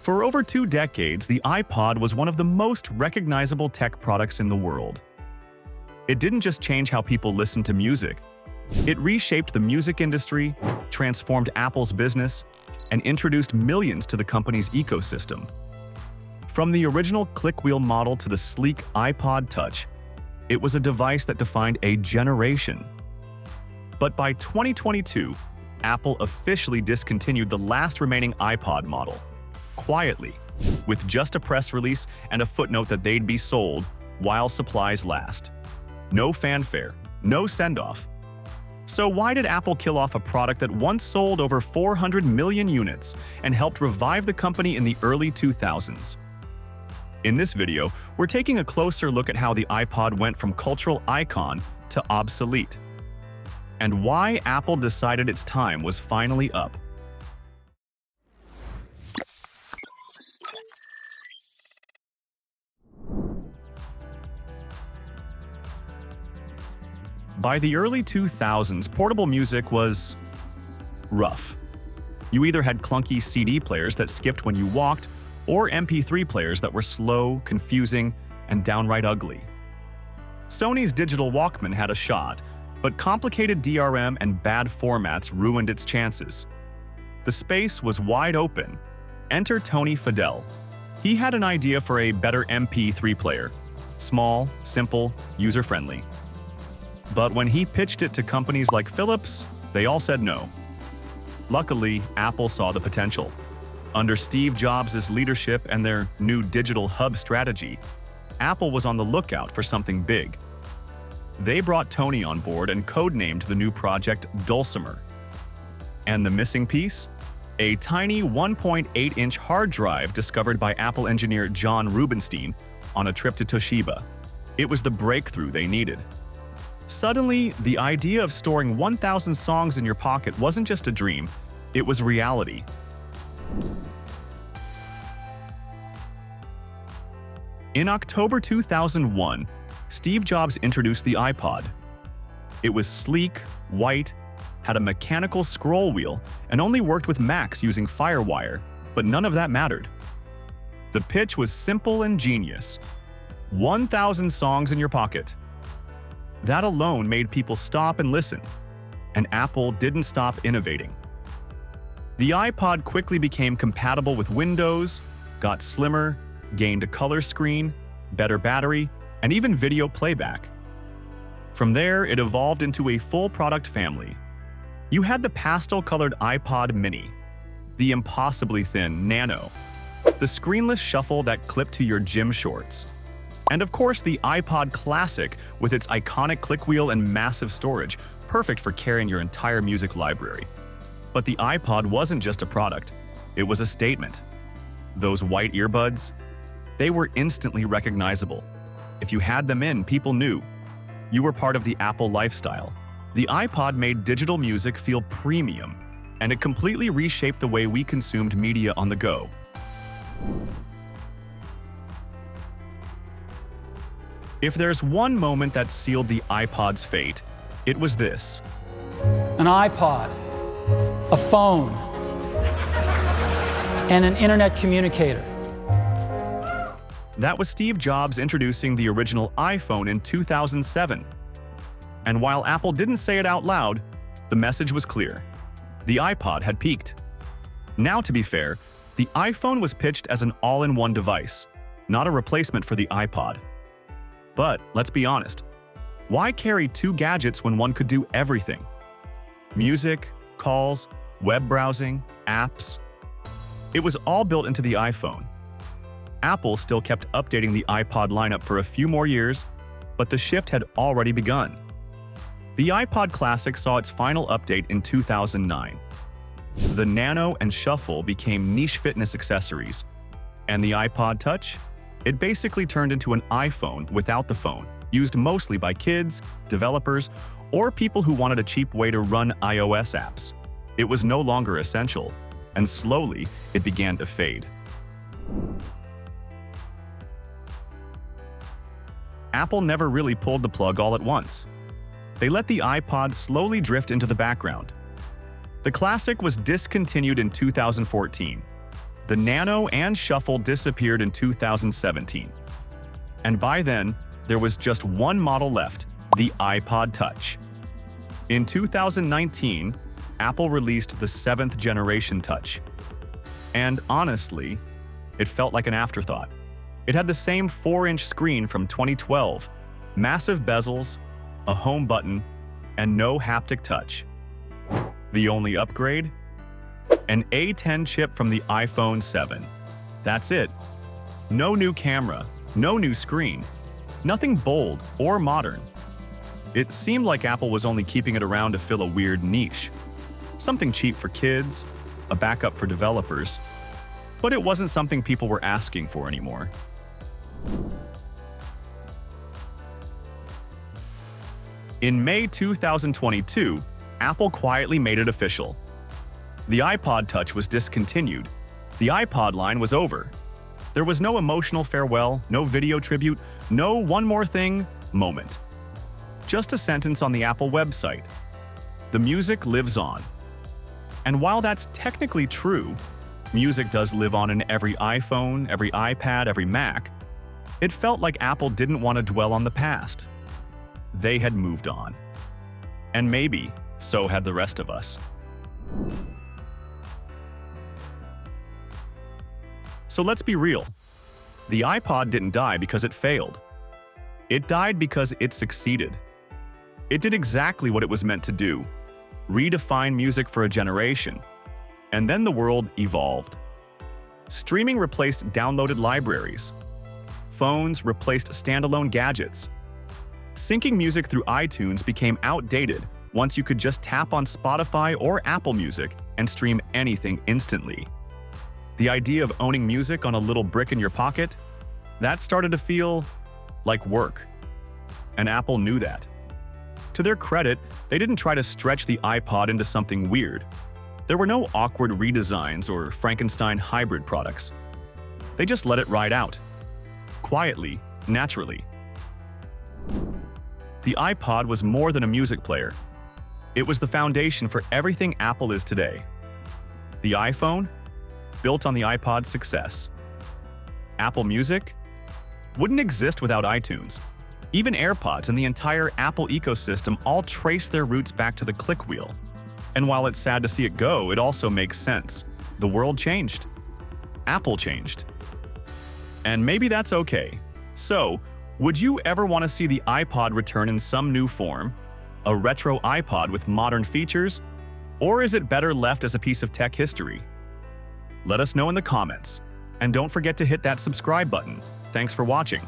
For over 2 decades, the iPod was one of the most recognizable tech products in the world. It didn't just change how people listened to music. It reshaped the music industry, transformed Apple's business, and introduced millions to the company's ecosystem. From the original click-wheel model to the sleek iPod Touch, it was a device that defined a generation. But by 2022, Apple officially discontinued the last remaining iPod model, quietly, with just a press release and a footnote that they'd be sold while supplies last. No fanfare, no send-off. So why did Apple kill off a product that once sold over 400 million units and helped revive the company in the early 2000s? In this video, we're taking a closer look at how the iPod went from cultural icon to obsolete, and why Apple decided its time was finally up. By the early 2000s, portable music was rough. You either had clunky CD players that skipped when you walked, or MP3 players that were slow, confusing, and downright ugly. Sony's digital Walkman had a shot, but complicated DRM and bad formats ruined its chances. The space was wide open. Enter Tony Fadell. He had an idea for a better MP3 player. Small, simple, user-friendly. But when he pitched it to companies like Philips, they all said no. Luckily, Apple saw the potential. Under Steve Jobs' leadership and their new digital hub strategy, Apple was on the lookout for something big. They brought Tony on board and codenamed the new project Dulcimer. And the missing piece? A tiny 1.8-inch hard drive discovered by Apple engineer John Rubinstein on a trip to Toshiba. It was the breakthrough they needed. Suddenly, the idea of storing 1,000 songs in your pocket wasn't just a dream, it was reality. In October 2001, Steve Jobs introduced the iPod. It was sleek, white, had a mechanical scroll wheel, and only worked with Macs using FireWire, but none of that mattered. The pitch was simple and genius. 1,000 songs in your pocket. That alone made people stop and listen, and Apple didn't stop innovating. The iPod quickly became compatible with Windows, got slimmer, gained a color screen, better battery, and even video playback. From there, it evolved into a full product family. You had the pastel-colored iPod Mini, the impossibly thin Nano, the screenless shuffle that clipped to your gym shorts, and of course the iPod Classic with its iconic click wheel and massive storage, perfect for carrying your entire music library. But the iPod wasn't just a product, it was a statement. Those white earbuds, they were instantly recognizable. If you had them in, people knew. You were part of the Apple lifestyle. The iPod made digital music feel premium, and it completely reshaped the way we consumed media on the go. If there's one moment that sealed the iPod's fate, it was this. An iPod, a phone, and an internet communicator. That was Steve Jobs introducing the original iPhone in 2007. And while Apple didn't say it out loud, the message was clear. The iPod had peaked. Now, to be fair, the iPhone was pitched as an all-in-one device, not a replacement for the iPod. But let's be honest, why carry 2 gadgets when one could do everything? Music, calls, web browsing, apps. It was all built into the iPhone. Apple still kept updating the iPod lineup for a few more years, but the shift had already begun. The iPod Classic saw its final update in 2009. The Nano and Shuffle became niche fitness accessories, and the iPod Touch? It basically turned into an iPhone without the phone, used mostly by kids, developers, or people who wanted a cheap way to run iOS apps. It was no longer essential, and slowly it began to fade. Apple never really pulled the plug all at once. They let the iPod slowly drift into the background. The Classic was discontinued in 2014. The Nano and Shuffle disappeared in 2017. And by then, there was just one model left, the iPod Touch. In 2019, Apple released the 7th generation Touch. And honestly, it felt like an afterthought. It had the same 4-inch screen from 2012, massive bezels, a home button, and no haptic touch. The only upgrade? An A10 chip from the iPhone 7. That's it. No new camera, no new screen, nothing bold or modern. It seemed like Apple was only keeping it around to fill a weird niche. Something cheap for kids, a backup for developers, but it wasn't something people were asking for anymore. In May 2022, Apple quietly made it official. The iPod Touch was discontinued. The iPod line was over. There was no emotional farewell, no video tribute, no one more thing moment. Just a sentence on the Apple website. The music lives on. And while that's technically true, music does live on in every iPhone, every iPad, every Mac, it felt like Apple didn't want to dwell on the past. They had moved on. And maybe so had the rest of us. So let's be real. The iPod didn't die because it failed. It died because it succeeded. It did exactly what it was meant to do: redefine music for a generation. And then the world evolved. Streaming replaced downloaded libraries. Phones replaced standalone gadgets. Syncing music through iTunes became outdated once you could just tap on Spotify or Apple Music and stream anything instantly. The idea of owning music on a little brick in your pocket, that started to feel like work. And Apple knew that. To their credit, they didn't try to stretch the iPod into something weird. There were no awkward redesigns or Frankenstein hybrid products. They just let it ride out. Quietly, naturally. The iPod was more than a music player. It was the foundation for everything Apple is today. The iPhone? Built on the iPod's success. Apple Music? Wouldn't exist without iTunes. Even AirPods and the entire Apple ecosystem all trace their roots back to the click wheel. And while it's sad to see it go, it also makes sense. The world changed. Apple changed. And maybe that's okay. So, would you ever want to see the iPod return in some new form? A retro iPod with modern features? Or is it better left as a piece of tech history? Let us know in the comments. And don't forget to hit that subscribe button. Thanks for watching.